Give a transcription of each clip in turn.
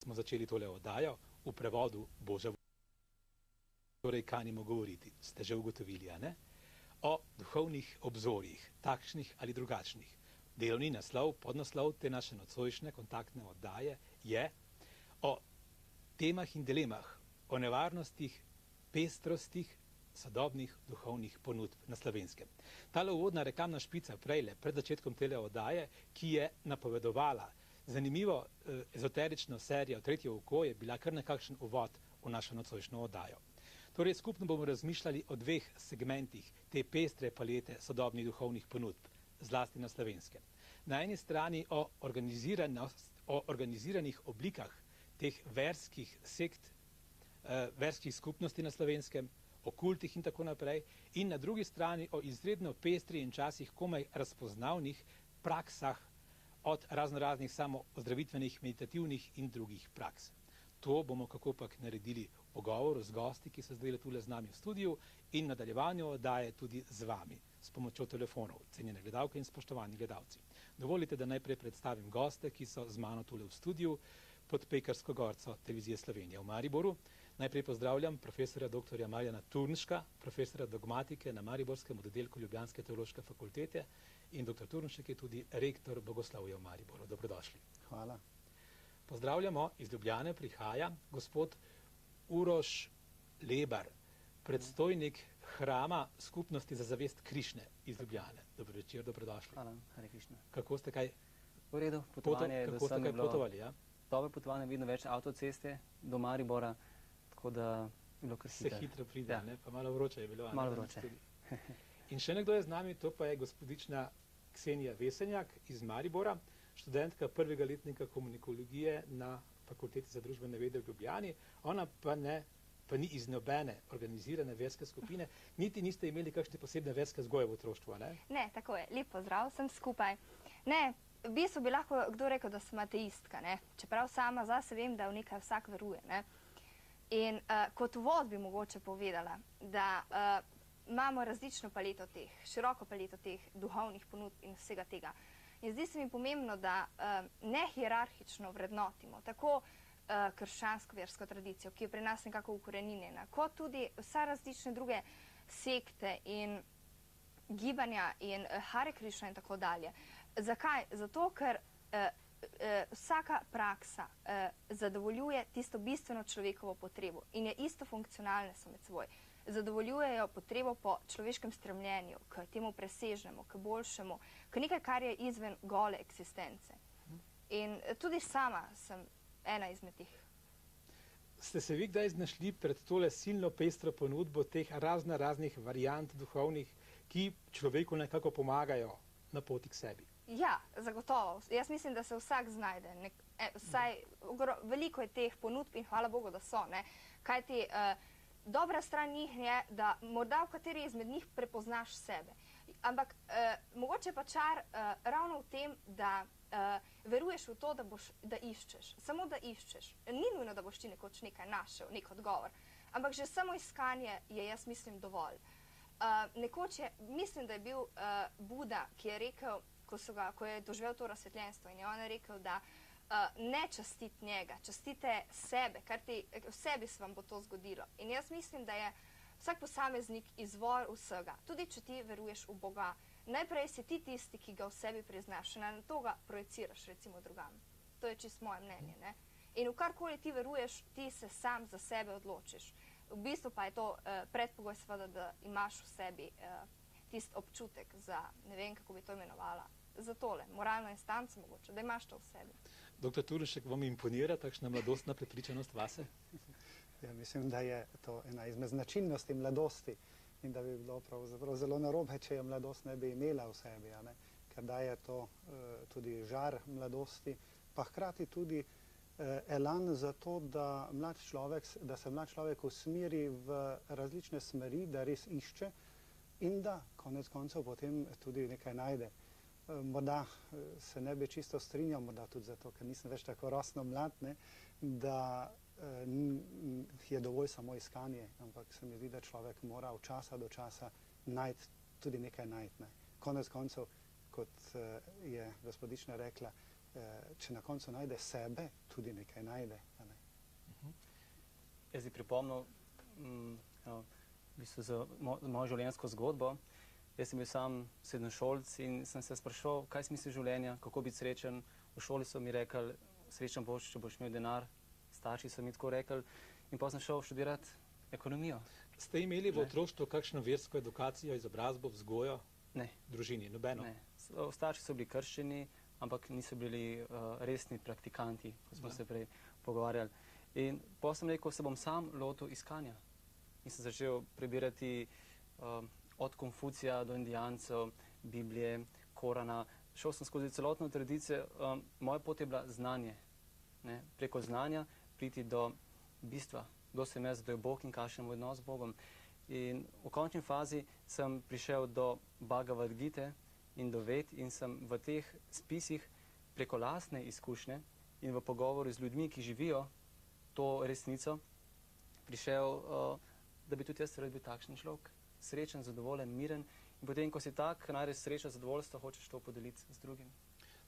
smo začeli tole oddajo v prevodu Boža. Torej, kanimo govoriti, ste že ugotovili, a ne? O duhovnih obzorjih, takšnih ali drugačnih. Delovni naslov, podnaslov te naše nocojšnje kontaktne oddaje je o temah in dilemah, o nevarnostih, pestrostih sodobnih duhovnih ponudb na Slovenskem. Tale uvodna reklamna špica prejle pred začetkom tele oddaje, ki je napovedovala zanimivo ezoterično serijo Tretje oko, je bila kar nekakšen uvod v našo nocojšnjo oddajo. Torej, skupno bomo razmišljali o dveh segmentih te pestre palete sodobnih duhovnih ponudb, zlasti na Slovenskem. Na eni strani o organiziranih oblikah teh verskih sekt, verskih skupnosti na Slovenskem, o kultih in tako naprej, in na drugi strani o izredno pestri in časih komaj razpoznavnih praksah od raznoraznih samozdravitvenih, meditativnih in drugih praks. To bomo kakopak naredili v pogovoru z gosti, ki so zdaj tule z nami v studiu, in nadaljevanju oddaje tudi z vami, s pomočjo telefonov, cenjene gledalke in spoštovani gledalci. Dovolite, da najprej predstavim goste, ki so z mano tule v studiu pod Pekarsko gorco Televizije Slovenije v Mariboru. Najprej pozdravljam profesora dr. Marjana Turnška, profesora dogmatike na Mariborskem oddelku Ljubljanske teološke fakultete, in dr. Turnšek je tudi rektor bogoslovja v Mariboru. Dobrodošli. Hvala. Pozdravljamo, iz Ljubljane prihaja gospod Uroš Lebar, predstojnik Hrama skupnosti za zavest Krišne iz Ljubljane. Dobro večer, dobrodošli. Hvala, Hare Krišna. Kako ste kaj? V redu, potovanje kako ste kaj potovali, ja? Dobro potovanje, vidno več avtoceste do Maribora, tako da je bilo kar hitro. Se hitro pride, ja. Ne? Pa malo vroče je bilo. Malo vroče. In še nekdo je z nami, to pa je gospodična Ksenija Vesenjak iz Maribora, študentka prvega letnika komunikologije na Fakulteti za družbene vede v Ljubljani. Ona pa ni iz nobene organizirane verske skupine, niti niste imeli kakšne posebne verske vzgoje v otroštvu, ne? Ne, tako je. Lep pozdrav, sem skupaj. Ne, v bistvu bi lahko kdo rekel, da sem ateistka, ne? Čeprav sama zase vem, da v nekaj vsak veruje, ne? In kot uvod bi mogoče povedala, da imamo različno paleto teh, široko paleto teh duhovnih ponudb in vsega tega. In zdi se mi pomembno, da ne hierarhično vrednotimo tako krščansko versko tradicijo, ki je pri nas nekako ukoreninjena, kot tudi vsa različne druge sekte in gibanja in Hare Krišna in tako dalje. Zakaj? Zato, ker vsaka praksa zadovoljuje tisto bistveno človekovo potrebo in je isto funkcionalne so med seboj. Zadovoljujejo potrebo po človeškem stremljenju, k temu presežnemu, k boljšemu, k nekaj, kar je izven gole eksistence. In tudi sama sem ena izmed tih. Ste se vi kdaj znašli pred tole silno pestro ponudbo teh raznih variant duhovnih, ki človeku nekako pomagajo na poti k sebi? Ja, zagotovo. Jaz mislim, da se vsak znajde. Veliko je teh ponudb in hvala Bogu, da so. Kajti dobra stran njih je, da morda v kateri izmed njih prepoznaš sebe. Ampak mogoče pa čar ravno v tem, da veruješ v to, da iščeš. Samo da iščeš. Ni nujno, da boš ti nekoč nekaj našel, nek odgovor. Ampak že samo iskanje je, jaz mislim, dovolj. Nekoč je, mislim, da je bil Buda, ki je rekel, ko je doživel to razsvetljenstvo, in je on rekel, da ne častiti njega, častite sebe, ker v sebi se vam bo to zgodilo. In jaz mislim, da je vsak posameznik izvor vsega. Tudi če ti veruješ v Boga, najprej si ti tisti, ki ga v sebi priznaš, na to ga projeciraš recimo drugam. To je čisto moje mnenje, ne? In v karkoli ti veruješ, ti se sam za sebe odločiš. V bistvu pa je to predpogoj seveda, da imaš v sebi tisti občutek za, ne vem, kako bi to imenovala, za tole, moralno instanco mogoče, da imaš to v sebi. Dr. Turnšek, vam imponira takšna mladostna prepričanost vase? Ja, mislim, da je to ena izmed značilnosti mladosti in da bi bilo pravzaprav zelo narobe, če je mladost ne bi imela v sebi, ker daje to tudi žar mladosti, pa hkrati tudi elan za to, da se mlad človek usmeri v različne smeri, da res išče in da konec koncev potem tudi nekaj najde. Morda se ne bi čisto strinjal, morda tudi zato, ker nisem več tako rosno mlad, da je dovolj samo iskanje, ampak se mi zdi, da človek mora od časa do časa tudi nekaj najti. Konec koncev, kot je gospodična rekla, če na koncu najde sebe, tudi nekaj najde. A ne? Jaz bi pripomnil v bistvu za mojo življenjsko zgodbo. Jaz sem bil sam srednjošolec in sem se spraševal, kaj smisel življenja, kako biti srečen. V šoli so mi rekli, srečen boš, če boš imel denar. Starši so mi tako rekli. In potem sem šel študirati ekonomijo. Ste imeli v otroštvu kakšno versko edukacijo, izobrazbo, vzgojo? Ne. Družini, nobeno? Ne. Starši so bili krščeni, ampak niso bili resni praktikanti, ko smo se prej pogovarjali. In potem sem rekel, se bom sam lotil iskanja. In sem začel prebirati od Konfucija do Indijancev, Biblije, Korana. Šel sem skozi celotno tradicijo. Moja pot je bila znanje. Ne? Preko znanja priti do bistva. Kdo sem jaz, kdo je Bog in kakšen je moj odnos z Bogom. In v končni fazi sem prišel do Bhagavad Gite in do ved in sem v teh spisih preko lastne izkušnje in v pogovoru z ljudmi, ki živijo to resnico, prišel, da bi tudi jaz rad bil takšen človek. Srečen, zadovoljen, miren. In potem, ko si tak, najdeš srečo, zadovoljstvo, hočeš to podeliti z drugim.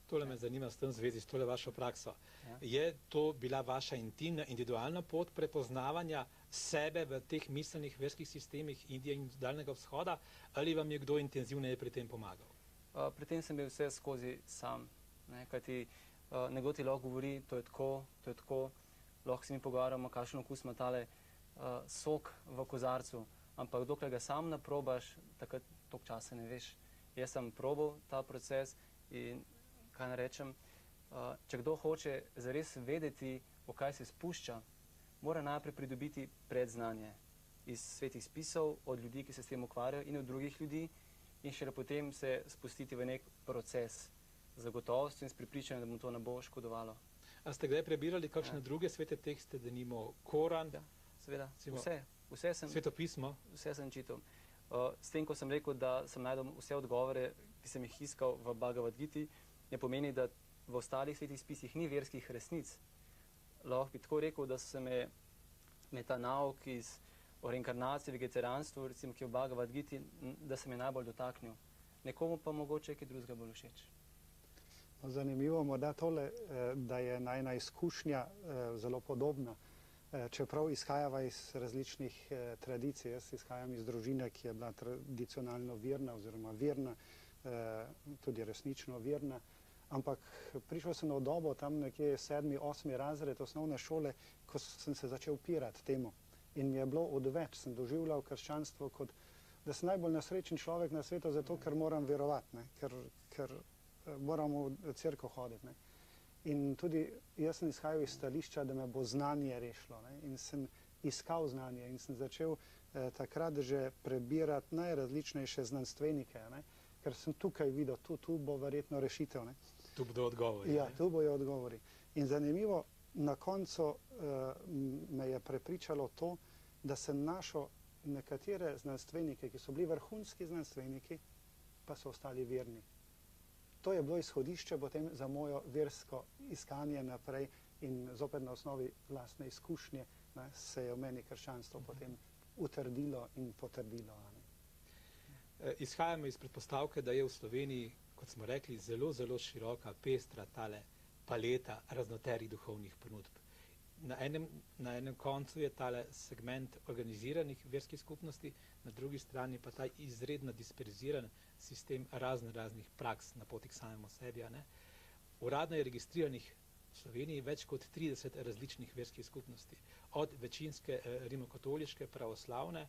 Tole me zanima s tem zvezi, s tole vašo prakso. Ja. Je to bila vaša intimna, individualna pot prepoznavanja sebe v teh miselnih verskih sistemih Indije in Daljnega vzhoda, ali vam je kdo intenzivneje pri tem pomagal? Pri tem sem bil vse skozi sam. Kajti nekdo ti lahko govori, to je tako, lahko se mi pogovarjamo, kakšen okus ima tale sok v kozarcu, ampak dokler ga sam naprobaš, takrat toliko časa ne veš. Jaz sem probal ta proces in kaj narečem, če kdo hoče zares vedeti, v kaj se spušča, mora najprej pridobiti predznanje iz svetih spisov, od ljudi, ki se s tem ukvarjajo in od drugih ljudi in šele potem se spustiti v nek proces z gotovostjo in s prepričanjem, da mu to ne bo škodovalo. A ste kdaj prebirali kakšne druge svete tekste, denimo Koran? Ja, seveda, vse sem, svetopismo? Vse sem čital. S tem, ko sem rekel, da sem najdel vse odgovore, ki sem jih iskal v Bhagavad Giti, ne pomeni, da v ostalih svetih spisih ni verskih resnic. Lahko bi tako rekel, da se me ta nauk o reinkarnaciji, vegetarijanstvu, recimo, ki je v Bhagavad Giti, da se me najbolj dotaknil. Nekomu pa mogoče kaj drugega bolj všeč. Zanimivo morda tole, da je najna izkušnja zelo podobna. Čeprav izhajava iz različnih tradicij, jaz izhajam iz družine, ki je bila tradicionalno verna oziroma verna, tudi resnično verna, ampak prišel sem v dobo, tam nekje 7., 8. razred osnovne šole, ko sem se začel upirati temu. In mi je bilo odveč, sem doživljal krščanstvo kot, da sem najbolj nesrečen človek na svetu, zato ker moram verovati, ker moram v cerkev hoditi. In tudi jaz sem izhajal iz stališča, da me bo znanje rešilo. In sem iskal znanje in sem začel takrat že prebirati najrazličnejše znanstvenike, ker sem tukaj videl, tu bo verjetno rešitev. Tu bodo odgovori. Ja, tu bojo odgovori. In zanimivo, na koncu me je prepričalo to, da sem našel nekatere znanstvenike, ki so bili vrhunski znanstveniki, pa so ostali verni. To je bilo izhodišče potem za mojo versko iskanje naprej in zopet na osnovi lastne izkušnje se je v meni krščanstvo potem utrdilo in potrdilo. Izhajamo iz predpostavke, da je v Sloveniji, kot smo rekli, zelo, zelo široka, pestra tale paleta raznoterih duhovnih ponudb. Na enem koncu je tale segment organiziranih verskih skupnosti, na drugi strani pa ta izredno disperziran sistem raznih praks na poti k samemu sebi. Uradno je registriranih v Sloveniji več kot 30 različnih verskih skupnosti. Od večinske rimokatoliške, pravoslavne,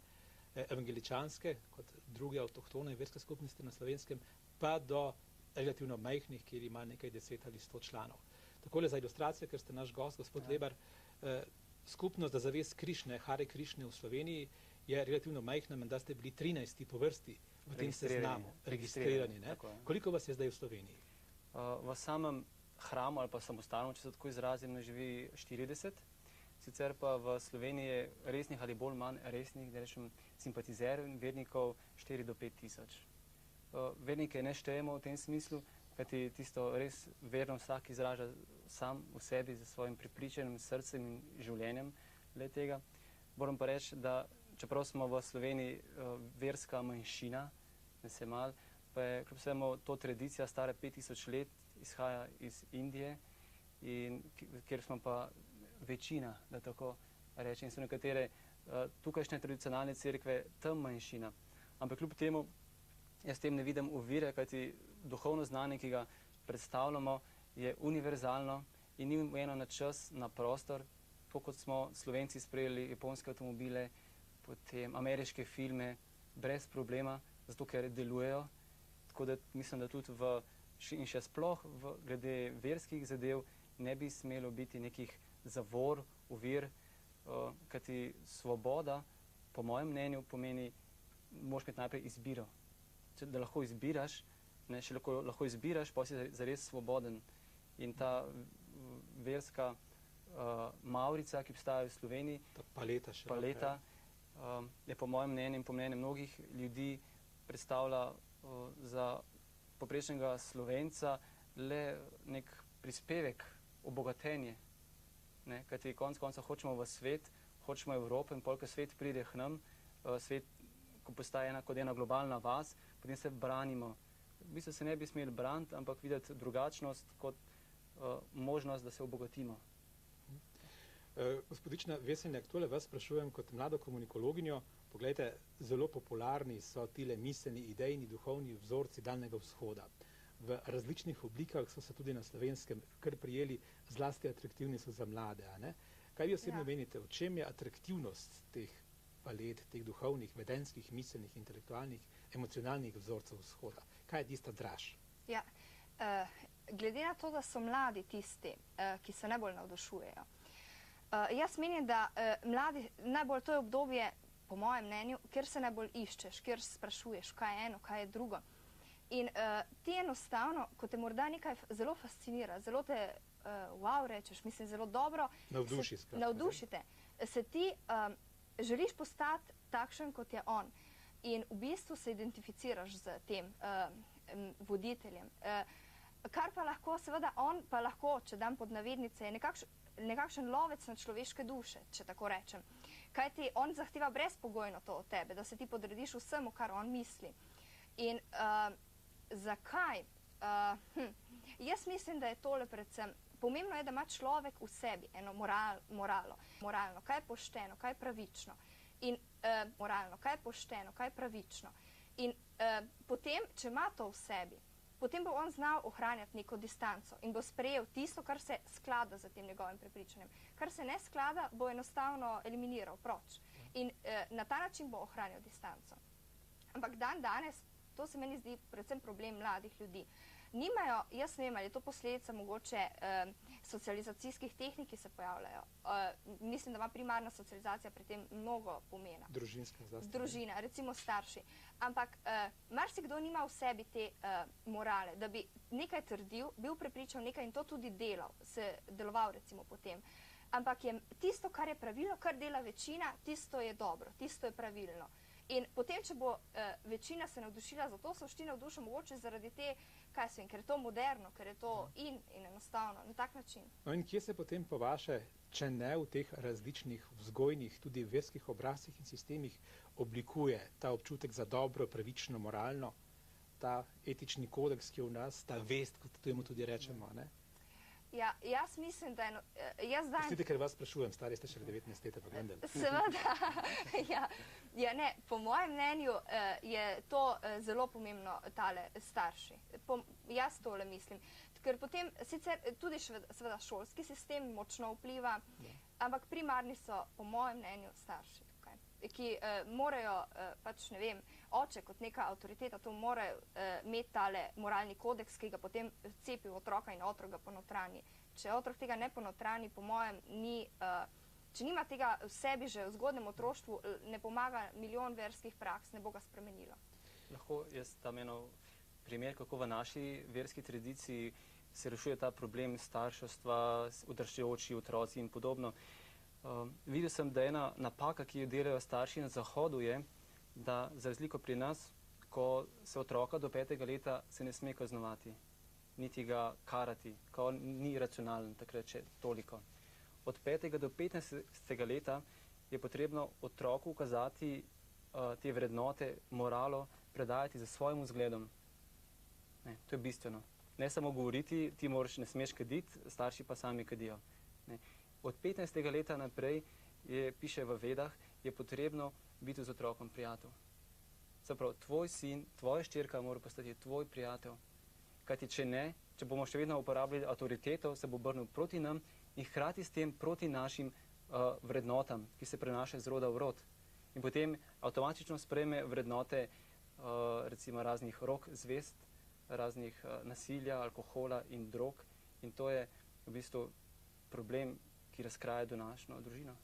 evangeličanske, kot druge avtohtone verske skupnosti na Slovenskem, pa do relativno majhnih, kjer ima nekaj 10 ali 100 članov. Takole za ilustracijo, ker ste naš gost, gospod Lebar, skupnost za zavest Krišne, Hare Krišne v Sloveniji je relativno majhna, menda ste bili 13. po vrsti v tem seznamu, registrirani. Koliko vas je zdaj v Sloveniji? V samem hramu ali pa samostalno, če se tako izrazim, ne živi 40. Sicer pa v Sloveniji je resnih ali bolj manj resnih, da rečem, simpatizerov in vernikov 4 do 5 tisoč. Vernike ne štejemo v tem smislu, kajti tisto res verno vsak izraža sam v sebi z svojim prepričanjem, srcem in življenjem le tega. Moram pa reči, da čeprav smo v Sloveniji verska manjšina, ne se mal, pa je kljub vsemu to tradicija stara 5000 let izhaja iz Indije, in kjer smo pa večina, da tako rečem, in so nekatere tukajšnje tradicionalne cerkve tam manjšina. Ampak kljub temu jaz tem ne vidim ovire, kajti duhovno znanje, ki ga predstavljamo, je univerzalno in ni omejeno na čas, na prostor, tako kot smo Slovenci sprejeli japonske avtomobile, potem ameriške filme, brez problema, zato ker delujejo. Tako da mislim, da tudi in še sploh glede verskih zadev ne bi smelo biti nekih zavor, ovir, kajti svoboda, po mojem mnenju, pomeni, moraš imeti najprej izbiro. Da lahko izbiraš, še lahko izbiraš, pa si zares svoboden. In ta verska mavrica, ki obstaja v Sloveniji, paleta, je po mojem mnenju in po mnenju mnogih ljudi predstavlja za poprečnega Slovenca le nek prispevek, obogatenje. Kajti konec konca hočemo v svet, hočemo Evropo in polk svet pride k nam, svet, ko postaje kot ena globalna vas, potem se branimo. V bistvu se ne bi smeli braniti, ampak videti drugačnost kot možnost, da se obogatimo. Gospodična Veselnik, tole vas sprašujem kot mlado komunikologinjo. Poglejte, zelo popularni so tile miselni, idejni, duhovni vzorci Daljnega vzhoda. V različnih oblikah so se tudi na Slovenskem kar prijeli, zlasti atraktivni so za mlade. Kaj vi osebno menite, v čem je atraktivnost teh palet, teh duhovnih, vedenskih, miselnih, intelektualnih, emocionalnih vzorcev vzhoda? Kaj je tista draž? Ja, glede na to, da so mladi tisti, ki se najbolj navdušujejo. Jaz menim, da mladi, najbolj to je obdobje, po mojem mnenju, kjer se najbolj iščeš, kjer sprašuješ, kaj je eno, kaj je drugo. In ti enostavno, ko te morda nekaj zelo fascinira, zelo te wow rečeš, mislim, zelo dobro, navdušite, se ti želiš postati takšen, kot je on. In v bistvu se identificiraš z tem voditeljem. Kar pa lahko, seveda on pa lahko, če dam pod navednice, je nekakšen lovec na človeške duše, če tako rečem. Kajti on zahteva brezpogojno to od tebe, da se ti podrediš vsemu, kar on misli. In zakaj? Jaz mislim, da je tole predvsem, pomembno je, da ima človek v sebi eno moralno, kaj je pošteno, kaj je pravično. In moralno, kaj je pošteno, kaj je pravično. In potem, če ima to v sebi, potem bo on znal ohranjati neko distanco in bo sprejel tisto, kar se sklada z tem njegovim prepričanjem. Kar se ne sklada, bo enostavno eliminiral proč. In na ta način bo ohranjal distanco. Ampak danes, to se meni zdi predvsem problem mladih ljudi. Nimajo, jaz ne vem, ali je to posledica mogoče socializacijskih tehnik, ki se pojavljajo. Mislim, da ima primarna socializacija pri tem mnogo pomena. Družinska zlasti. Družina, recimo starši. Ampak marsikdo nima v sebi te morale, da bi nekaj trdil, bil prepričal nekaj in to tudi delal, se deloval recimo potem. Ampak je tisto, kar je pravilno, kar dela večina, tisto je dobro, tisto je pravilno. In potem, če bo večina se navdušila, zato so šti navdušen mogoče zaradi te, kaj se vem, ker je to moderno, ker je to in enostavno, na tak način. No in kje se potem po vaše, če ne v teh različnih vzgojnih, tudi verskih obrazcih in sistemih, oblikuje ta občutek za dobro, pravično, moralno, ta etični kodeks, ki je v nas, ta vest, kot temu tudi rečemo, ne? Ja, jaz mislim, da Pustite, ker vas sprašujem, stari ste še 19 let, pa vendar. Seveda, ja, ne, po mojem mnenju je to zelo pomembno tale starši. Jaz tole mislim. Ker potem sicer tudi seveda šolski sistem močno vpliva, ampak primarni so, po mojem mnenju, starši. Ki morajo, pač ne vem, oče kot neka avtoriteta, to morajo imeti tale moralni kodeks, ki ga potem cepi v otroka in otrok ga ponotranji. Če otrok tega ne ponotrani, po mojem, če nima tega v sebi že v zgodnem otroštvu, ne pomaga milijon verskih praks, ne bo ga spremenilo. Lahko jaz tam eno primer, kako v naši verski tradiciji se rešuje ta problem starševstva, odraščajoči otroci in podobno. Videl sem, da ena napaka, ki jo delajo starši na zahodu, je, da za razliko pri nas, ko se otroka do 5. leta se ne sme kaznovati, niti ga karati, ko ni racionalen, takrat še toliko. Od 5. do 15. leta je potrebno otroku ukazati te vrednote, moralo, predajati za svojim vzgledom. To je bistveno. ne samo govoriti, ti ne smeš kaditi, starši pa sami kadijo. Ne. Od 15. leta naprej, piše v Vedah, je potrebno biti z otrokom prijatelj. Zapravo, tvoj sin, tvoja ščerka mora postati tvoj prijatelj. Kajti če ne, če bomo še vedno uporabljali avtoriteto, se bo obrnil proti nam in hkrati s tem proti našim vrednotam, ki se prenašajo z roda v rod. In potem avtomatično sprejme vrednote recimo raznih rok, zvest, raznih nasilja, alkohola in drog. In to je v bistvu problem, ki razkraja današnjo družino.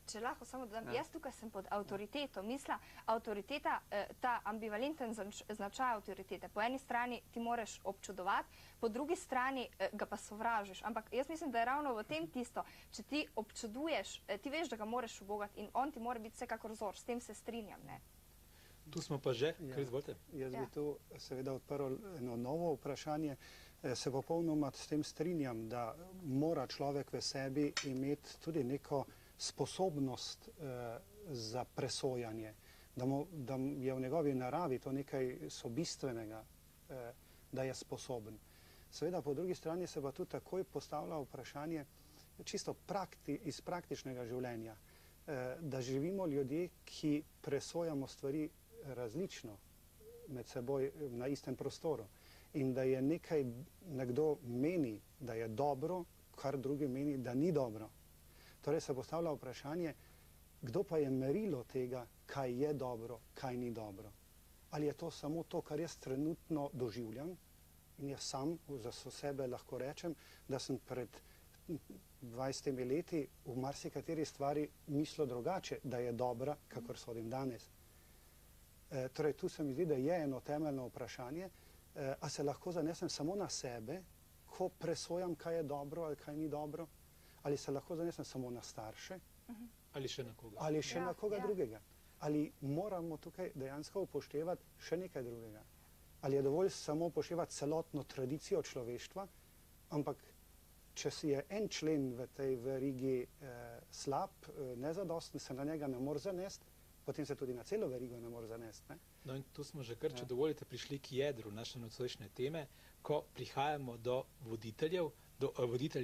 Če lahko samo dodam, jaz tukaj sem pod avtoriteto. Misla, avtoriteta, ta ambivalenten značaj avtoritete. Po eni strani ti moraš občudovati, po drugi strani ga pa sovražiš. Ampak jaz mislim, da je ravno v tem tisto, če ti občuduješ, ti veš, da ga moraš ubogati in on ti mora biti vsekakor vzor. S tem se strinjam, ne? Tu smo pa že, kar izvolite. Jaz bi tu seveda odprl eno novo vprašanje. Se popolnoma s tem strinjam, da mora človek v sebi imeti tudi neko sposobnost za presojanje, da je v njegovi naravi to nekaj sobistvenega, da je sposoben. Seveda po drugi strani se pa tudi takoj postavlja vprašanje čisto iz praktičnega življenja, da živimo ljudje, ki presojamo stvari različno med seboj na istem prostoru in da je nekdo meni, da je dobro, kar drugi meni, da ni dobro. Torej se postavlja vprašanje, kdo pa je merilo tega, kaj je dobro, kaj ni dobro. Ali je to samo to, kar jaz trenutno doživljam in jaz sam za sebe lahko rečem, da sem pred 20 leti v marsikateri stvari mislil drugače, da je dobra, kakor sodim danes. Torej tu se mi zdi, da je eno temeljno vprašanje, a se lahko zanesem samo na sebe, ko presojam, kaj je dobro ali kaj ni dobro, ali se lahko zanesem samo na starše, ali še na koga, ali še na koga drugega. Ali moramo tukaj dejansko upoštevati še nekaj drugega. Ali je dovolj samo upoštevati celotno tradicijo človeštva, ampak če si je en člen v tej verigi slab, nezadosten, se na njega ne more zanesti, potem se tudi na celo verigo ne more zanesti. No in tu smo že kar, če dovolite, prišli k jedru naše nocojšnje teme, ko prihajamo do voditeljev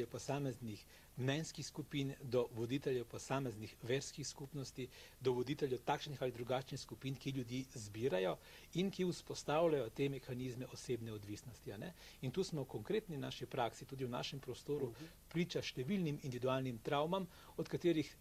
posameznih mnenjskih skupin, do voditeljev posameznih verskih skupnosti, do voditeljev takšnih ali drugačnih skupin, ki ljudi zbirajo in ki vzpostavljajo te mehanizme osebne odvisnosti. In tu smo v konkretni naši praksi, tudi v našem prostoru, priča številnim individualnim travmam, od katerih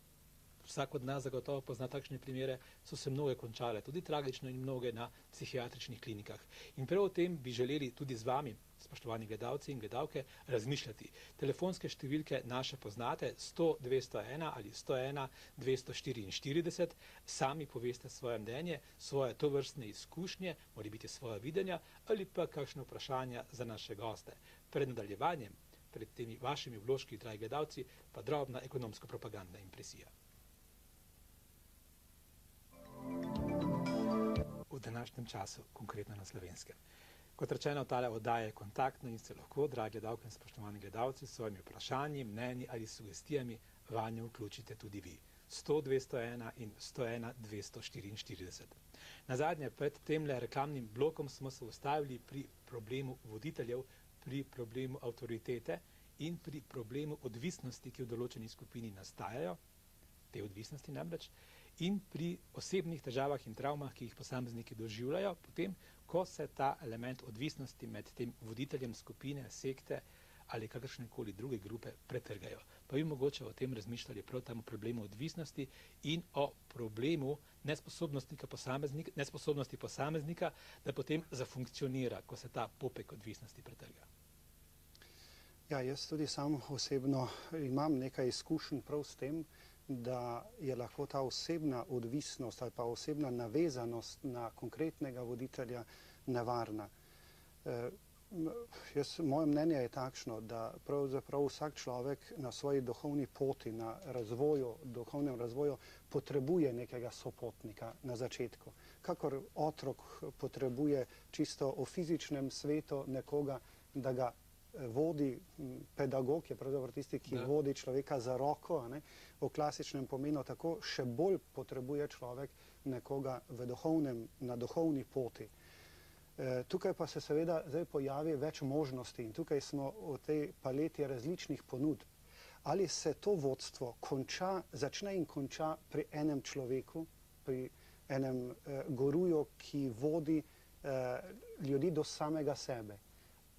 vsak od nas zagotovo pozna takšne primere, so se mnoge končale, tudi tragično in mnoge na psihiatričnih klinikah. In prav o tem bi želeli tudi z vami, spoštovani gledalci in gledalke, razmišljati. Telefonske številke naše poznate, 100-201 ali 101-244, sami poveste svoje mnenje, svoje tovrstne izkušnje, morebiti svoja videnja ali pa kakšne vprašanja za naše goste. Pred nadaljevanjem, pred temi vašimi vložki, dragi gledalci, pa drobna ekonomsko-propagandna impresija. V današnjem času, konkretno na Slovenskem. Kot rečeno, tale oddaja je kontaktna in se lahko, dragi gledalke in spoštovani gledalci, s svojimi vprašanji, mnenji ali sugestijami vanjo vključite tudi vi. 100-201 in 101-244. Nazadnje, pred temle reklamnim blokom smo se ustavili pri problemu voditeljev, pri problemu avtoritete in pri problemu odvisnosti, ki v določeni skupini nastajajo, te odvisnosti namreč, in pri osebnih težavah in travmah, ki jih posamezniki doživljajo, potem, ko se ta element odvisnosti med tem voditeljem skupine, sekte ali kakršnekoli druge grupe pretrgajo. Pa bi mogoče o tem razmišljali prav tam o problemu odvisnosti in o problemu nesposobnosti posameznika, da potem zafunkcionira, ko se ta popek odvisnosti pretrga. Ja, jaz tudi sam osebno imam nekaj izkušenj prav s tem, da je lahko ta osebna odvisnost ali pa osebna navezanost na konkretnega voditelja nevarna. Moje mnenje je takšno, da pravzaprav vsak človek na svoji duhovni poti, na duhovnem razvoju potrebuje nekega sopotnika na začetku. Kakor otrok potrebuje čisto v fizičnem svetu nekoga, da ga vodi, pedagog je pravzaprav tisti, ki vodi človeka za roko, v klasičnem pomenu, tako še bolj potrebuje človek nekoga na duhovni poti. Tukaj pa se seveda zdaj pojavi več možnosti in tukaj smo v tej paleti različnih ponudb. Ali se to vodstvo začne in konča pri enem človeku, pri enem guruju, ki vodi ljudi do samega sebe.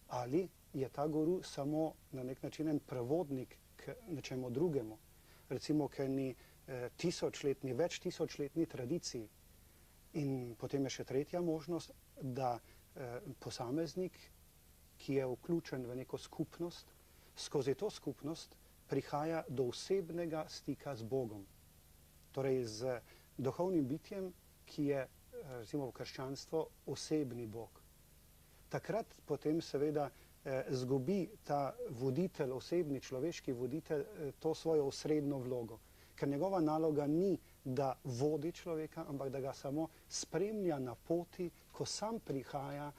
Ali je ta guru samo na nek način en prevodnik k nečemu drugemu, recimo k eni več tisočletni tradiciji. In potem je še tretja možnost, da posameznik, ki je vključen v neko skupnost, skozi to skupnost prihaja do osebnega stika z Bogom. Torej z duhovnim bitjem, ki je recimo v krščanstvu osebni Bog. Takrat potem seveda zgubi ta voditelj, osebni človeški voditelj, to svojo osrednjo vlogo. Ker njegova naloga ni, da vodi človeka, ampak da ga samo spremlja na poti, ko sam prihaja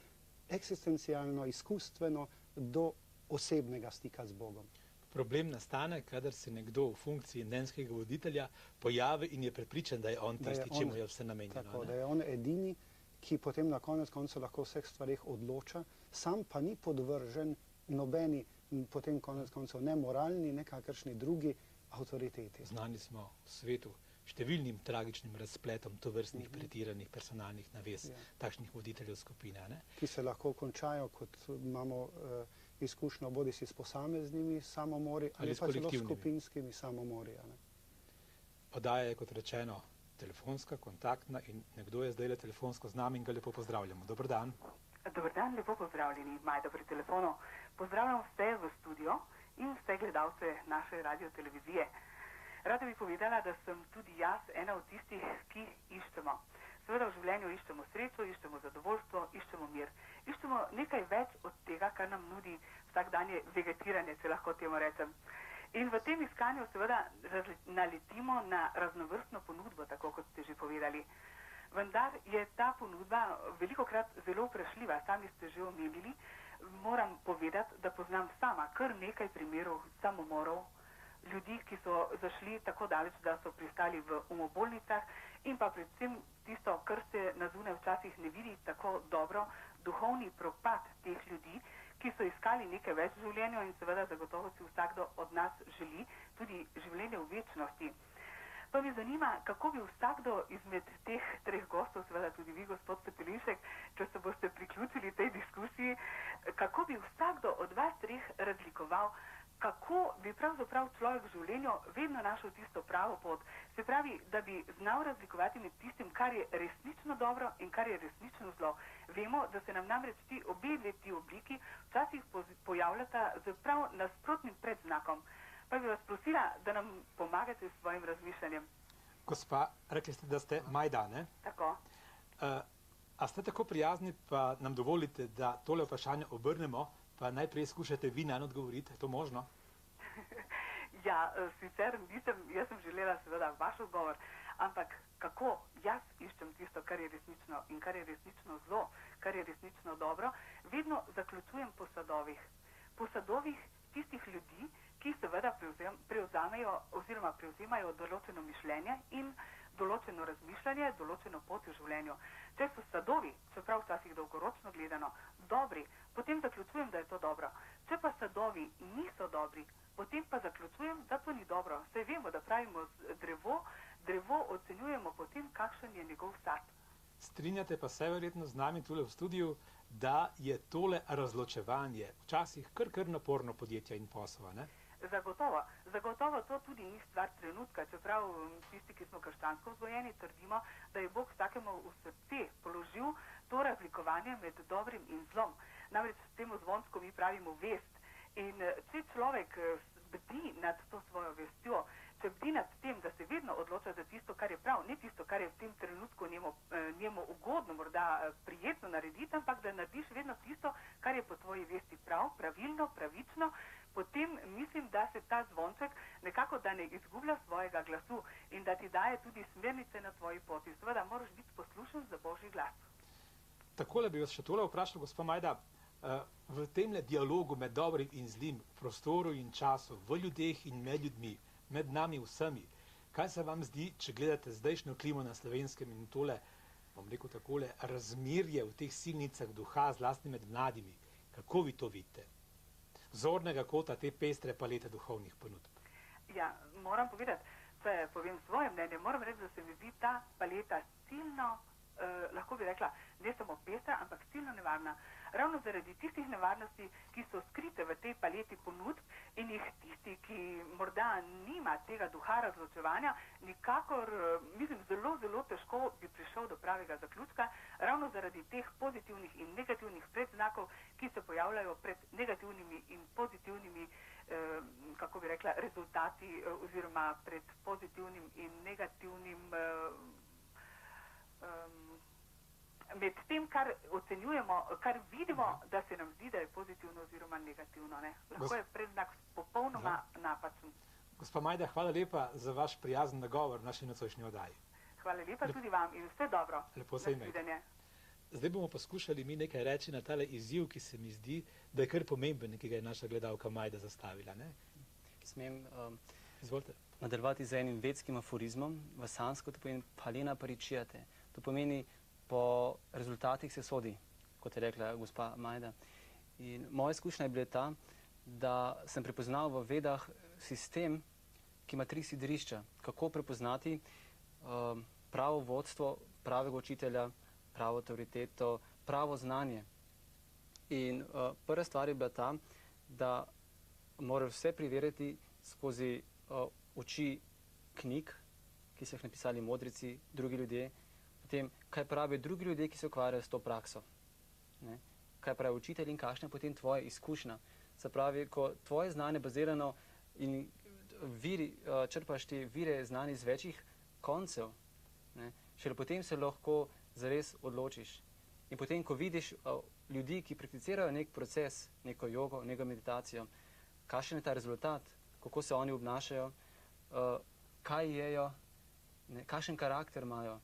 eksistencialno, izkustveno do osebnega stika z Bogom. Problem nastane, kadar se nekdo v funkciji mnenjskega voditelja pojavi in je prepričan, da je on tisti, čemu je vse namenjeno. Tako, da je on edini, ki potem na konec koncev lahko o vseh stvarih odloča, sam pa ni podvržen nobeni, potem konec koncev ne moralni, ne kakršni drugi avtoriteti. Znani smo v svetu številnim tragičnim razpletom tovrstnih pretiranih personalnih navez, takšnih voditeljev skupine. Ki se lahko končajo, kot imamo izkušnjo, bodisi s posameznimi samomori ali pa celo skupinskimi samomori. Oddaja je, kot rečeno, telefonska, kontaktna in nekdo je zdaj telefonsko z nami in ga lepo pozdravljamo. Dober dan. Dober dan, lepo pozdravljeni, Majda pri telefonu. Pozdravljam vse v studio in vse gledalce naše radiotelevizije. Rada bi povedala, da sem tudi jaz ena od tistih, ki iščemo. Seveda v življenju iščemo srečo, iščemo zadovoljstvo, iščemo mir. Iščemo nekaj več od tega, kar nam nudi vsakdanje vegetiranje, če lahko temu rečem. In v tem iskanju seveda naletimo na raznovrstno ponudbo, tako kot ste že povedali. Vendar je ta ponudba velikokrat zelo vprašljiva. Sami ste že omenili, moram povedati, da poznam sama kar nekaj primerov samomorov, ljudi, ki so zašli tako daleč, da so pristali v umobolnicah in pa predvsem tisto, kar se na zunaj včasih ne vidi tako dobro, duhovni propad teh ljudi, ki so iskali nekaj več v življenju in seveda zagotovo si vsakdo od nas želi tudi življenje v večnosti. Pa me zanima, kako bi vsakdo izmed teh treh gostov, seveda tudi vi, gospod Petelinšek, če se boste priključili tej diskusiji, kako bi vsakdo od vas treh razlikoval, kako bi pravzaprav človek v življenju vedno našel tisto pravo pot. Se pravi, da bi znal razlikovati med tistim, kar je resnično dobro in kar je resnično zlo. Vemo, da se nam namreč obe ti obliki včasih pojavljata z prav nasprotnim predznakom. Pa bi vas prosila, da nam pomagate s svojim razmišljanjem. Gospa, rekli ste, da ste Majda, ne? Tako. A ste tako prijazni, pa nam dovolite, da tole vprašanje obrnemo, pa najprej skušate vi nanj odgovoriti, je to možno? Ja, sicer nisem, jaz sem želela seveda vaš odgovor, ampak kako jaz iščem tisto, kar je resnično in kar je resnično zlo, kar je resnično dobro, vedno zaključujem po sadovih. Po sadovih tistih ljudi, ki seveda prevzemajo določeno mišljenje in določeno razmišljanje, določeno pot v življenju. Če so sadovi, čeprav včasih dolgoročno gledano, dobri, potem zaključujem, da je to dobro. Če pa sadovi niso dobri, potem pa zaključujem, da to ni dobro. Saj vemo, da pravimo drevo ocenjujemo potem, kakšen je njegov sad. Strinjate pa se verjetno z nami tule v studiu, da je tole razločevanje včasih kar naporno podjetja in poslova, ne? Zagotovo to tudi ni stvar trenutka, čeprav tisti, ki smo krščansko vzgojeni, trdimo, da je Bog vsakemu v srce položil to razlikovanje med dobrim in zlom. Namreč temu zvonsko mi pravimo vest. In če človek bdi nad to svojo vestjo, če bdi nad tem, da se vedno odloča za tisto, kar je prav, ne tisto, kar je v tem trenutku njemu ugodno, morda prijetno narediti, ampak da narediš vedno tisto, kar je po tvoji vesti prav, pravilno, pravično, potem mislim, da se ta zvonček nekako da ne izgublja svojega glasu in da ti daje tudi smernice na tvoji poti. Seveda moraš biti poslušen za Božji glas. Takole bi vas še tole vprašal, gospa Majda, v temle dialogu med dobrim in zlim, v prostoru in času, v ljudeh in med ljudmi, med nami vsemi, kaj se vam zdi, če gledate zdajšnjo klimo na Slovenskem in tole bom rekel takole, razmerje v teh silnicah duha, zlasti med mladimi. Kako vi to vidite? Zornega kota te pestre palete duhovnih ponudb. Ja, moram povedati, če povem svoje mnenje, moram reči, da se mi zdi ta paleta silno, lahko bi rekla, ne samo pestra, ampak silno nevarna. Ravno zaradi tistih nevarnosti, ki so skrite v tej paleti ponudb in jih tisti, ki morda nima tega duha razločevanja, nikakor, mislim, zelo, zelo težko bi prišel do pravega zaključka, ravno zaradi teh pozitivnih in negativnih predznakov, ki se pojavljajo pred negativnimi in pozitivnimi, kako bi rekla, rezultati oziroma pred pozitivnim in negativnim med tem, kar ocenjujemo, kar vidimo, da se nam zdi, da je pozitivno oziroma negativno. Ne? Lahko je predznak popolnoma napačen. Gospa Majda, hvala lepa za vaš prijazen nagovor v naši nocojšnji oddaji. Hvala lepa tudi vam in vse dobro. Lepo se imejte. Zdaj bomo poskušali mi nekaj reči na tale izziv, ki se mi zdi, da je kar pomemben, ki ga je naša gledalka Majda zastavila. Ne? Smem Izvolite. nadaljevati z enim vedskim aforizmom, v sansko to pomeni palena paričijate. To pomeni po rezultatih se sodi, kot je rekla gospa Majda. In moja izkušnja je bila ta, da sem prepoznal v vedah sistem, ki ima 3 sidrišča. Kako prepoznati pravo vodstvo, pravega učitelja, pravo avtoriteto, pravo znanje. In prva stvar je bila ta, da moraš vse preveriti skozi oči knjig, ki so jih napisali modrici, drugi ljudje, potem, kaj pravijo drugi ljudje, ki se ukvarjajo s to prakso. Ne? Kaj pravi učitelj in kakšna je potem tvoja izkušnja. Se pravi, ko tvoje znanje bazirano in črpaš te vire znanja iz večjih koncev, ne? Šele potem se lahko zares odločiš. In potem, ko vidiš ljudi, ki prakticirajo nek proces, neko jogo, neko meditacijo, kakšen je ta rezultat, kako se oni obnašajo, kaj jejo, ne? Kakšen karakter imajo,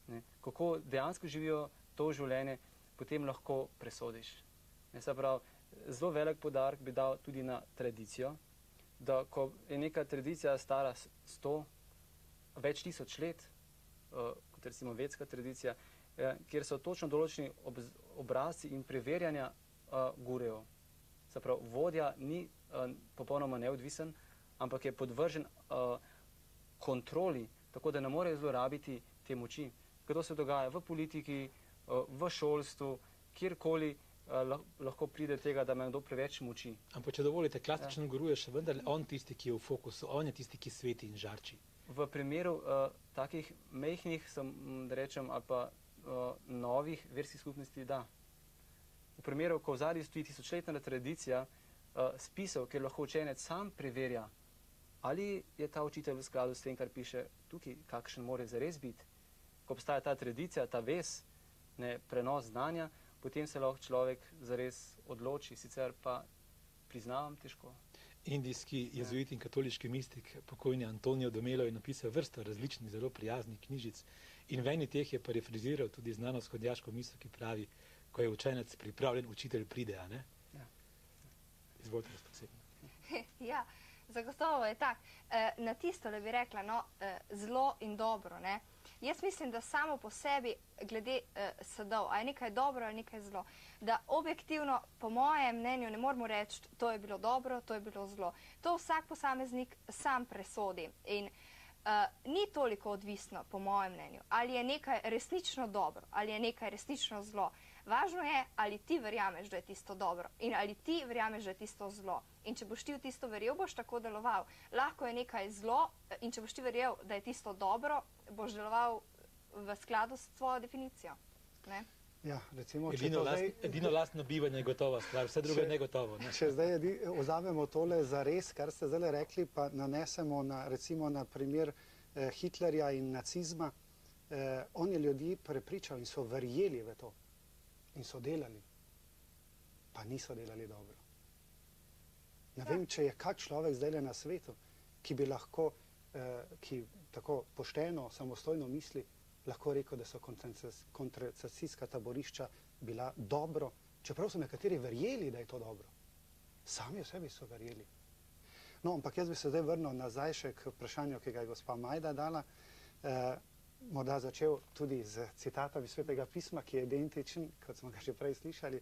ne? Kako dejansko živijo to življenje, potem lahko presodiš. Se pravi, zelo velik poudarek bi dal tudi na tradicijo, da ko je neka tradicija stara 100, več tisoč let, kot recimo vedska tradicija, kjer so točno določeni obrazci in preverjanja gurejev. Se pravi, vodja ni popolnoma neodvisen, ampak je podvržen kontroli, tako da ne more zlorabiti te moči. Kdo se dogaja v politiki, v šolstvu, kjerkoli lahko pride tega, da ima kdo preveč moči. Ampak če dovolite, klasičen guru je še vendar on tisti, ki je v fokusu, on je tisti, ki sveti in žarči. V primeru takih mehkih, da rečem, ali pa novih verskih skupnosti, da. V primeru, ko v zadnji stoji tisočletna tradicija spisov, kjer lahko učenec sam preverja, ali je ta učitelj v skladu s tem, kar piše tukaj, kakšen mora zares biti. Ko obstaja ta tradicija, ta vez, ne, prenos znanja, potem se lahko človek zares odloči, sicer pa priznavam težko. Indijski jezuit in katoliški mistik, pokojni Antonijo Domelo, je napisal vrsto različnih, zelo prijaznih knjižic in v eni teh je parafraziral tudi znano shodjaško misel, ki pravi, ko je učenec pripravljen, učitelj pride, a ne? Ja. Izvolite, gospod Sednik. Ja, zagotovo je tak. Na tisto, da bi rekla, no, zlo in dobro, ne? Jaz mislim, da samo po sebi, glede sadov, a je nekaj dobro ali nekaj zlo, da objektivno, po mojem mnenju, ne moramo reči, to je bilo dobro, to je bilo zlo. To vsak posameznik sam presodi in ni toliko odvisno, po mojem mnenju, ali je nekaj resnično dobro, ali je nekaj resnično zlo. Važno je, ali ti verjameš, da je tisto dobro in ali ti verjameš, da je tisto zlo. In če boš ti v tisto verjel, boš tako deloval. Lahko je nekaj zlo in če boš ti verjel, da je tisto dobro, boš deloval v skladu s tvojo definicijo. Ne? Ja, recimo, edino lastno bivanje je gotova stvar, vse drugo je negotovo. Ne? Če zdaj vzamemo tole za res, kar ste zdaj rekli, pa nanesemo recimo na primer Hitlerja in nacizma, on je ljudi prepričal in so verjeli v to. In so delali, pa niso delali dobro. Ne vem, če je kak človek zdaj na svetu, ki bi lahko, ki tako pošteno, samostojno misli, lahko rekel, da so koncentracijska taborišča bila dobro, čeprav so nekateri verjeli, da je to dobro. Sami v sebi so verjeli. No, ampak jaz bi se zdaj vrnil nazaj še k vprašanju, ki ga je gospa Majda dala. morda začel tudi z citatom iz Svetega pisma, ki je identičen, kot smo ga že prej slišali.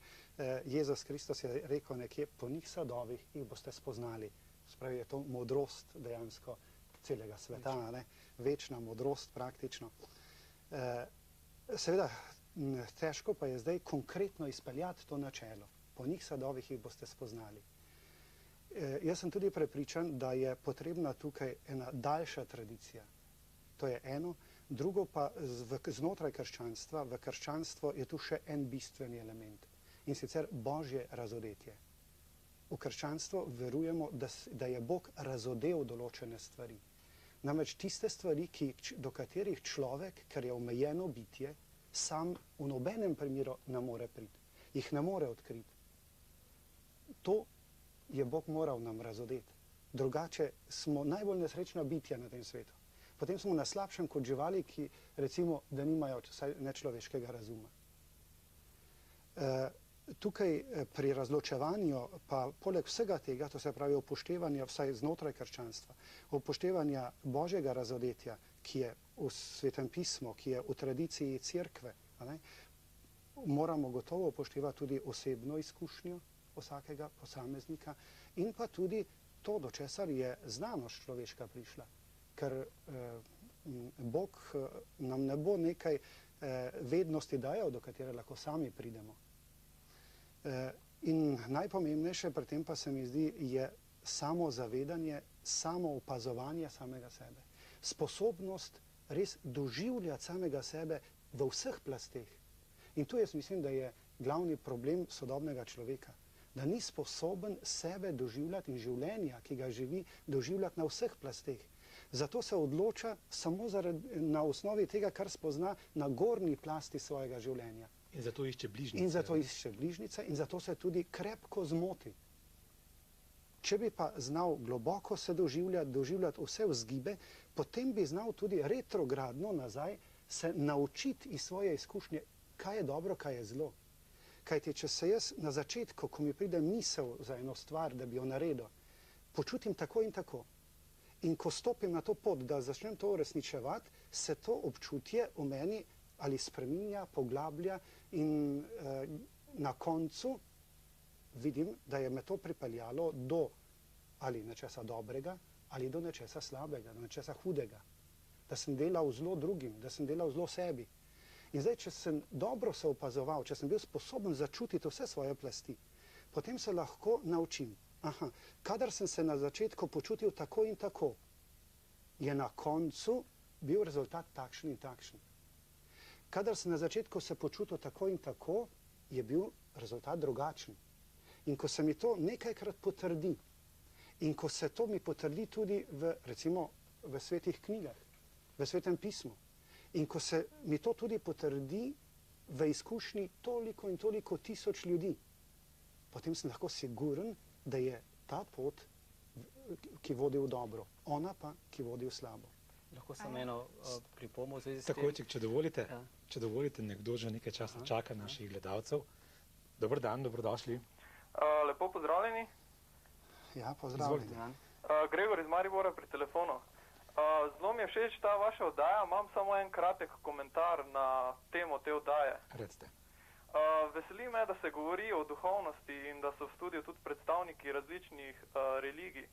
Jezus Kristus je rekel nekje, po njih sadovih jih boste spoznali. Spravi, je to modrost dejansko celega sveta, ne? Večna modrost praktično. Seveda, težko pa je zdaj konkretno izpeljati to načelo. Po njih sadovih jih boste spoznali. Jaz sem tudi prepričan, da je potrebna tukaj ena daljša tradicija. To je eno. Drugo pa znotraj krščanstva, v krščanstvo je tu še en bistveni element. In sicer božje razodetje. V krščanstvo verujemo, da je Bog razodel določene stvari. Namreč tiste stvari, do katerih človek, ker je omejeno bitje, sam v nobenem primeru ne more priti. Jih ne more odkriti. To je Bog moral nam razodeti. Drugače smo najbolj nesrečna bitja na tem svetu. Potem smo na slabšem kot živali, ki recimo, da nimajo nečloveškega razuma. Tukaj pri razločevanju pa poleg vsega tega, to se pravi upoštevanja vsaj znotraj krščanstva, upoštevanja božjega razodetja, ki je v Svetem pismu, ki je v tradiciji cerkve, moramo gotovo upoštevati tudi osebno izkušnjo vsakega posameznika in pa tudi to, do česar je znanost človeška prišla. Ker Bog nam ne bo nekaj vednosti dajal, do katere lahko sami pridemo. In najpomembnejše pri tem pa se mi zdi je samo zavedanje, samo opazovanje samega sebe. Sposobnost res doživljati samega sebe v vseh plasteh. In tu jaz mislim, da je glavni problem sodobnega človeka. Da ni sposoben sebe doživljati in življenja, ki ga živi, doživljati na vseh plasteh. Zato se odloča samo na osnovi tega, kar spozna na gornji plasti svojega življenja. In zato išče bližnjice. In zato išče bližnjice in zato se tudi krepko zmoti. Če bi pa znal globoko se doživljati vse vzgibe, potem bi znal tudi retrogradno nazaj se naučiti iz svoje izkušnje, kaj je dobro, kaj je zlo. Kajti, če se jaz na začetku, ko mi pride misel za eno stvar, da bi jo naredil, počutim tako in tako. In ko stopim na to pot, da začnem to uresničevati, se to občutje v meni ali spreminja, poglablja in na koncu vidim, da je me to pripeljalo do ali nečesa dobrega, ali do nečesa slabega, do nečesa hudega. Da sem delal zlo drugim, da sem delal zlo sebi. In zdaj, če sem dobro se opazoval, če sem bil sposoben začutiti vse svoje plasti, potem se lahko naučim. Kadar sem se na začetku počutil tako in tako, je na koncu bil rezultat takšen in takšen. Kadar sem na začetku se počutil tako in tako, je bil rezultat drugačen. In ko se mi to nekajkrat potrdi, in ko se to mi potrdi tudi recimo v svetih knjigah, v Svetem pismu, in ko se mi to tudi potrdi v izkušnji toliko in toliko tisoč ljudi, potem sem lahko siguren, da je ta pot, ki vodi v dobro, ona pa, ki vodi v slabo. Lahko samo eno pripombo v zvezi s tem. Takojček, če dovolite, nekdo že nekaj časa čaka naših gledalcev. Dober dan, dobrodošli. Lepo pozdravljeni. Ja, pozdravljeni. Gregor iz Maribora pri telefonu. Zelo mi je všeč ta vaša oddaja, imam samo en kratek komentar na temo te oddaje. Recite. Veseli me, da se govori o duhovnosti in da so v studiu tudi predstavniki različnih religij.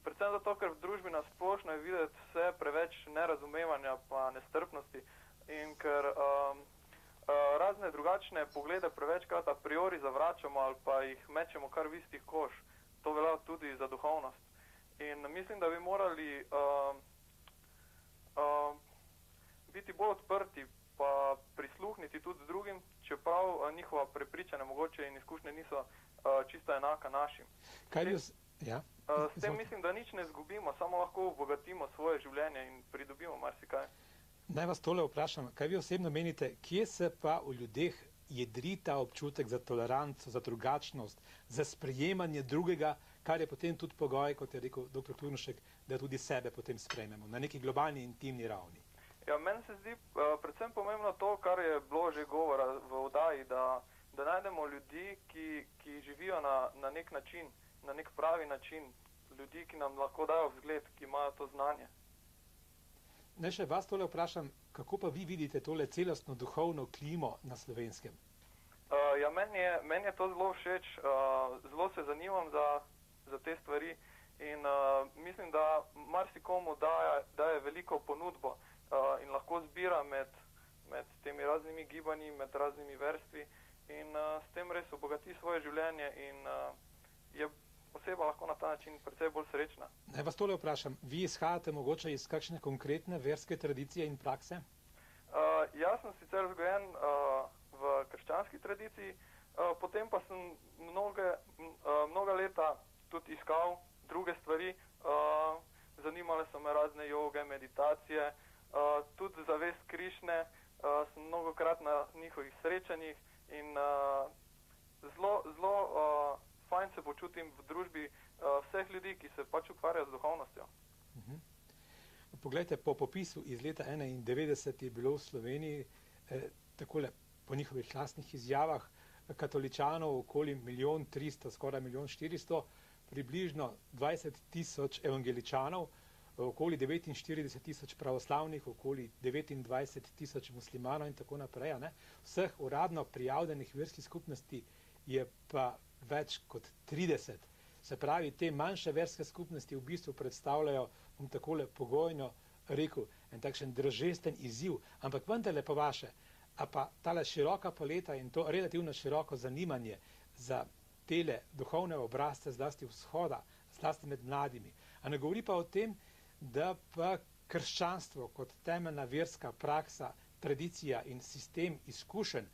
Predvsem zato, ker v družbi nasplošno je videti vse preveč nerazumevanja pa nestrpnosti in ker razne drugačne poglede prevečkrat a priori zavračamo ali pa jih mečemo kar v istih koš. To velja tudi za duhovnost. In mislim, da bi morali biti bolj odprti pa prisluhniti tudi drugim, čeprav njihova prepričanja mogoče in izkušnje niso čisto enaka našim. S tem mislim, da nič ne zgubimo, samo lahko obogatimo svoje življenje in pridobimo marsikaj. Naj vas tole vprašam, kaj vi osebno menite, kje se pa v ljudeh jedri ta občutek za toleranco, za drugačnost, za sprejemanje drugega, kar je potem tudi pogoj, kot je rekel dr. Turnšek, da tudi sebe potem sprejmemo na neki globalni intimni ravni. Ja, meni se zdi predvsem pomembno to, kar je bilo že govora v oddaji, da najdemo ljudi, ki živijo na nek način, na nek pravi način, ljudi, ki nam lahko dajo vzgled, ki imajo to znanje. Naj še vas tole vprašam, kako pa vi vidite tole celostno duhovno klimo na Slovenskem? Ja, meni je to zelo všeč, zelo se zanimam za te stvari in mislim, da marsikomu daje veliko ponudbo in lahko zbira med temi raznimi gibanji, med raznimi verstvi in s tem res obogati svoje življenje in je oseba lahko na ta način precej bolj srečna. Naj vas tole vprašam, vi izhajate mogoče iz kakšne konkretne verske tradicije in prakse? Jaz sem sicer vzgojen v krščanski tradiciji, potem pa sem mnoga leta tudi iskal druge stvari, zanimale so me razne joge, meditacije, tudi zavest Krišne, sem mnogokrat na njihovih srečanjih in zelo fajn se počutim v družbi vseh ljudi, ki se pač ukvarjajo z duhovnostjo. Poglejte, po popisu iz leta 1991 je bilo v Sloveniji takole po njihovih lastnih izjavah katoličanov okoli 1 300 000, skoraj 1 400 000, približno 20 000 evangeličanov, okoli 49 000 pravoslavnih, okoli 29 000 muslimanov in tako naprej. Ne? Vseh uradno prijavljenih verskih skupnosti je pa več kot 30. Se pravi, te manjše verske skupnosti v bistvu predstavljajo, bom takole pogojno rekel, en takšen dražesten izziv, ampak vendarle po vaše, a pa tale široka paleta in to relativno široko zanimanje za tele duhovne obrazce, zlasti vzhoda, zlasti med mladimi. A ne govori pa o tem, da pa krščanstvo kot temeljna verska praksa, tradicija in sistem izkušenj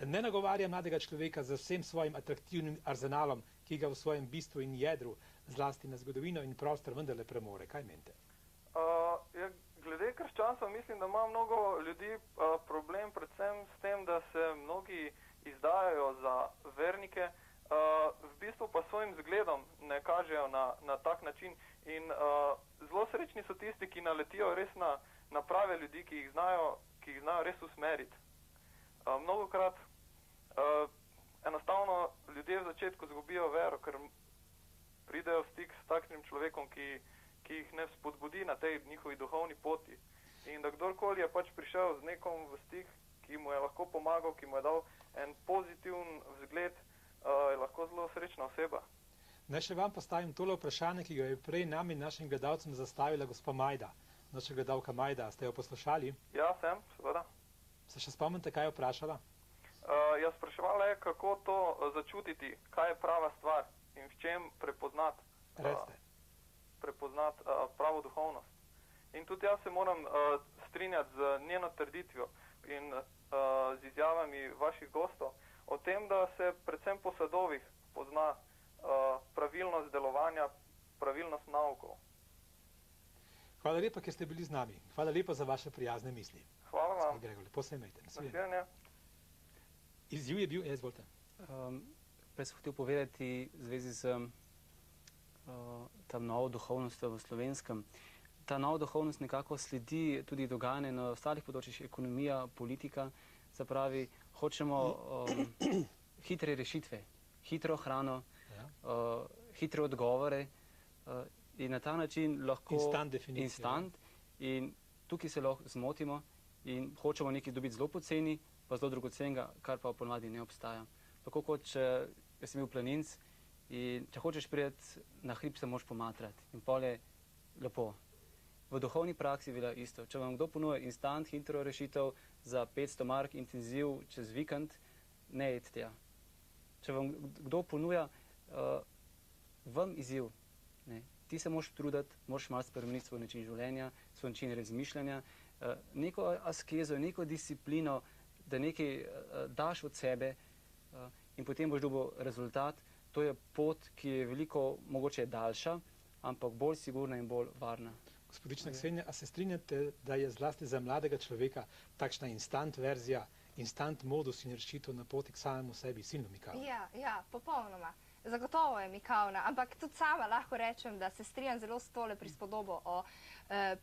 ne nagovarja mladega človeka z vsem svojim atraktivnim arzenalom, ki ga v svojem bistvu in jedru, zlasti na zgodovino in prostor, vendarle premore. Kaj menite? Glede krščanstva mislim, da ima mnogo ljudi problem predvsem s tem, da se mnogi izdajajo za vernike, v bistvu pa svojim zgledom ne kažejo na tak način in zelo srečni so tisti, ki naletijo res na prave ljudi, ki jih znajo res usmeriti. Mnogokrat enostavno ljudje v začetku zgubijo vero, ker pridejo v stik s takšnim človekom, ki jih ne spodbudi na tej njihovi duhovni poti. In da kdorkoli je pač prišel z nekom v stik, ki mu je lahko pomagal, ki mu je dal en pozitiven vzgled, je lahko zelo srečna oseba. Naj še vam postavim tole vprašanje, ki ga je prej nam in našim gledalcem zastavila gospa Majda. Naša gledalka Majda, ste jo poslušali? Ja, sem, seveda. Se še spomnite, kaj je vprašala? Ja, spraševala je, kako to začutiti, kaj je prava stvar in v čem prepoznati pravo duhovnost. In tudi jaz se moram strinjati z njeno trditvijo in z izjavami vaših gostov o tem, da se predvsem po sadovih pozna pravilnost delovanja, pravilnost naukov. Hvala lepa, ker ste bili z nami. Hvala lepa za vaše prijazne misli. Hvala vam. Gregor, lepo se imejte. Nasvidenje. Izziv je bil, izvolite. Prej sem hotel povedati v zvezi z tam novo duhovnostjo v Slovenskem. Ta nova duhovnost nekako sledi tudi dogajanje na ostalih področjih, ekonomija, politika. Se pravi, hočemo hitre rešitve, hitro hrano, hitre odgovore in na ta način lahko... Instant definicija. Instant. In tukaj se lahko zmotimo in hočemo nekaj dobiti zelo poceni, pa zelo dragocenega, kar pa ponavadi ne obstaja. Tako kot jaz sem bil planinc in če hočeš priti na hrib, se moraš pomatrati in pol je lepo. V duhovni praksi velja isto. Če vam kdo ponuja instant, hitro rešitev za 500 mark intenziv čez vikend, ne jedite tja. Če vam kdo ponuja vam izziv, ne, ti se moraš truditi, moraš malo spremeniti svoj način življenja, svoj način razmišljanja, neko askezo, neko disciplino, da nekaj daš od sebe in potem boš dobil rezultat. To je pot, ki je veliko mogoče daljša, ampak bolj sigurna in bolj varna. Gospodična Ksenija, a se strinjate, da je zlasti za mladega človeka takšna instant verzija, instant modus in rešitev na poti k samemu sebi silno mikavna? Ja, popolnoma. Zagotovo je mikavna, ampak tudi sama lahko rečem, da se strinjam zelo s tole prispodobo o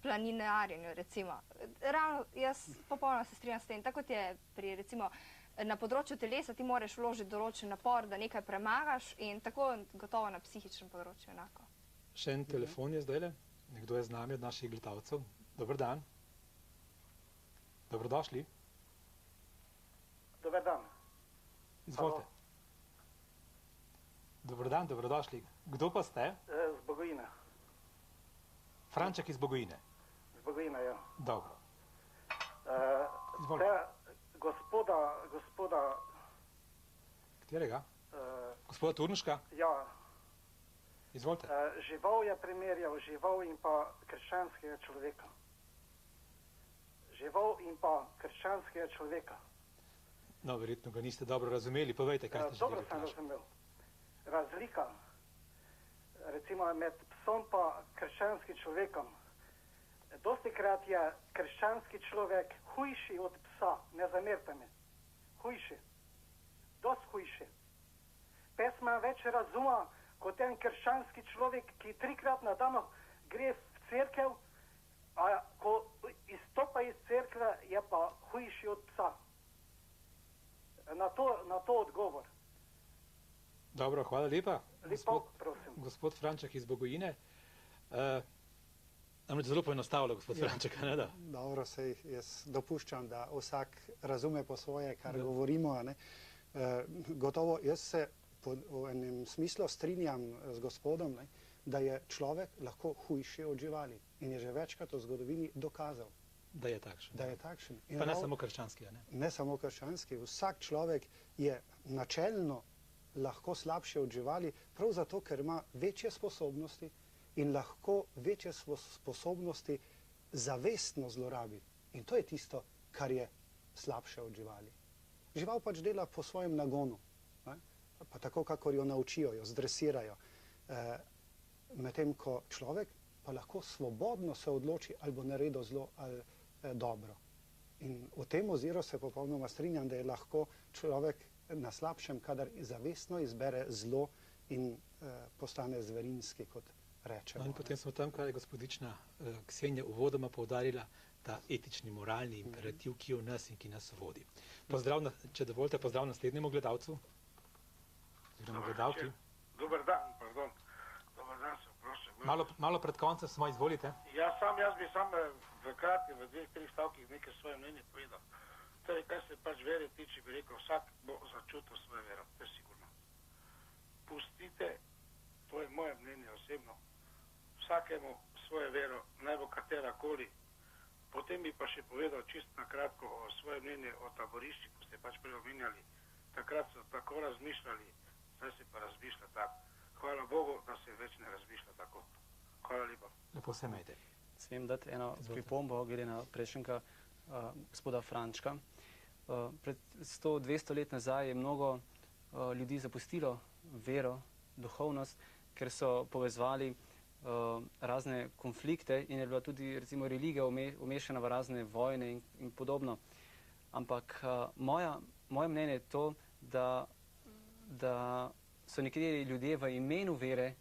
planinarjenju, recimo. Ravno jaz popolnoma se strinjam s tem, tako kot je pri, recimo, na področju telesa ti moraš vložiti določen napor, da nekaj premagaš in tako gotovo na psihičnem področju enako. Še en telefon je zdajle. Nekdo je z nami od naših gledalcev. Dober dan. Dobrodošli. Dober dan. Izvolite. Dober dan, dobrodošli. Kdo pa ste? Z Bogojine. Franček iz Bogojine. Z Bogojine, ja. Dobro. Gospoda... Katerega? Gospoda Turnuška? Ja. Izvolite. Žival je primerjal, žival in pa krščanskega človeka. Žival in pa krščanskega človeka. No, verjetno ga niste dobro razumeli. Povejte, kaj ste želeli Dobro sem vprašati. razumel. Razlika, recimo med psom pa krščanskim človekom. Dostikrat je krščanski človek hujši od psa, ne zamerite mi. Hujši. Dost hujši. Pes ima več razuma kot en krščanski človek, ki 3-krat na dan gre v cerkev, a ko izstopa iz cerkve, je pa hujši od psa. Na to odgovor. Dobro, hvala lepa. Lepo, prosim. Gospod Franček iz Bogojine. Namreč zelo poenostavilo, gospod Franček, ne da? Dobro, sej jaz dopuščam, da vsak razume po svoje, kar govorimo. A ne. Gotovo, jaz se v enem smislu strinjam z gospodom, ne, da je človek lahko hujši od živali. In je že večkrat v zgodovini dokazal, Da je takšen. da je takšen. Pa ne samo krščanski, a ne? Ne samo krščanski. Vsak človek je načelno lahko slabši od živali, prav zato, ker ima večje sposobnosti in lahko večje sposobnosti zavestno zlorabi. In to je tisto, kar je slabše od živali. Žival pač dela po svojem nagonu, ne? Pa tako, kakor jo naučijo, jo zdresirajo. Medtem ko človek pa lahko svobodno se odloči, ali bo naredil zlo ali dobro. In v tem oziru se popolnoma strinjam, da je lahko človek na slabšem, kadar zavestno izbere zlo in postane zverinski, kot rečemo. No in potem smo tam, kar je gospodična Ksenija uvodoma poudarila, ta etični, moralni imperativ, ki je v nas in ki nas vodi. Pozdrav, če dovolite, pozdrav naslednjemu gledalcu. Oziroma gledalki. Dober dan, pardon. Dober dan, se prosim. Malo pred koncem smo, izvolite. Jaz bi sam v kratki, v 2-3 stavkih nekaj svoje mnenje povedal. Torej, kaj se pač vere tiče, bi rekel, vsak bo začutil svojo vero, to je sigurno. Pustite, to je moje mnenje osebno, vsakemu svojo vero, naj bo katerakoli. Potem bi pa še povedal čisto na kratko o svoje mnenje o taboriščih, ko ste pač prej omenjali. Takrat so tako razmišljali, zdaj se pa razmišlja tako. Hvala Bogu, da se več ne razmišlja tako. Hvala lepa. Lepo se imejte. Smem dati eno pripombo, glede na prejšnjega gospoda Frančka. Pred 100-200 let nazaj je mnogo ljudi zapustilo vero, duhovnost, ker so povezvali razne konflikte in je bila tudi recimo religija umešana v razne vojne in podobno. Ampak moje mnenje je to, da so nekateri ljudje v imenu vere,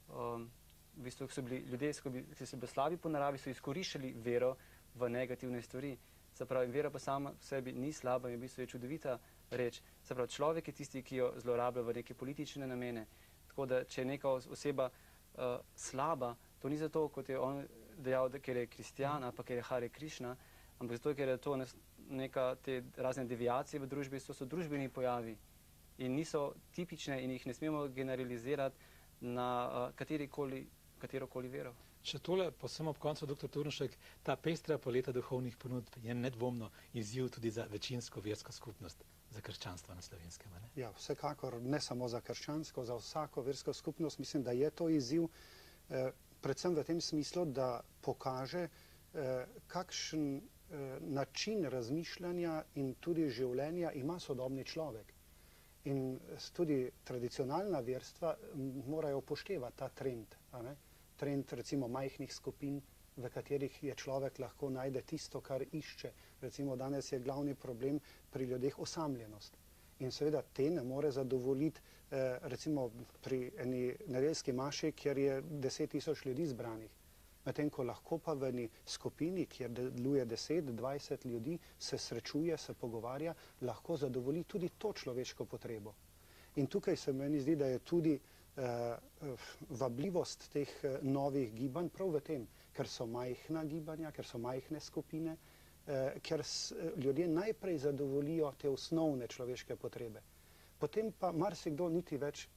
v bistvu so bili ljudje, ki so bili slabi po naravi, so izkoriščali vero v negativne stvari. Se pravi, vera pa sama v sebi ni slaba in v bistvu je čudovita reč. Se pravi, človek je tisti, ki jo zlorablja v neke politične namene. Tako da, če je neka oseba slaba, to ni zato, kot je on dejal, ker je kristjan ali pa ker je Hare Krišna, ampak zato, ker je to neka te razne deviacije v družbi, to so družbeni pojavi in niso tipične in jih ne smemo generalizirati na katerokoli vero. Še tole, posebno ob koncu, dr. Turnušek, ta pestra paleta duhovnih ponudb je nedvomno izziv tudi za večinsko versko skupnost, za krščanstvo na Slovenskem, ne? Ja, vsekakor, ne samo za krščansko, za vsako versko skupnost, mislim, da je to izziv, predvsem v tem smislu, da pokaže, kakšen način razmišljanja in tudi življenja ima sodobni človek. In tudi tradicionalna verstva morajo upoštevati ta trend, a ne? Trend recimo majhnih skupin, v katerih je človek lahko najde tisto, kar išče. Recimo danes je glavni problem pri ljudeh osamljenost. In seveda te ne more zadovoljiti recimo pri eni nedeljski maši, kjer je 10 000 ljudi zbranih. Medtem ko lahko pa v eni skupini, kjer deluje 10-20 ljudi, se srečuje, se pogovarja, lahko zadovolji tudi to človeško potrebo. In tukaj se meni zdi, da je tudi vabljivost teh novih gibanj prav v tem, ker so majhna gibanja, ker so majhne skupine, ker ljudje najprej zadovoljijo te osnovne človeške potrebe. Potem pa marsikdo niti več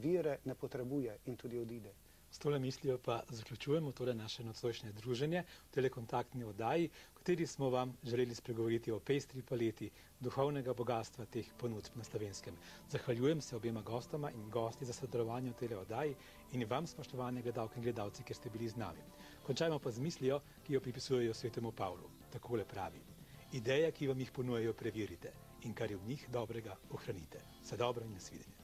vire ne potrebuje in tudi odide. S tole mislijo pa zaključujemo tole naše nocojšnje druženje v telekontaktni oddaji, v kateri smo vam želeli spregovoriti o pestri paleti duhovnega bogatstva teh ponudb na Slovenskem. Zahvaljujem se obema gostoma in gosti za sodelovanje v tele oddaji in vam, spoštovane gledalke in gledalci, ker ste bili z nami. Končajmo pa z mislijo, ki jo pripisujejo svetemu Pavlu. Takole pravi: ideje, ki vam jih ponujajo, preverite in kar je v njih dobrega, ohranite. Vse dobro in nasvidenje.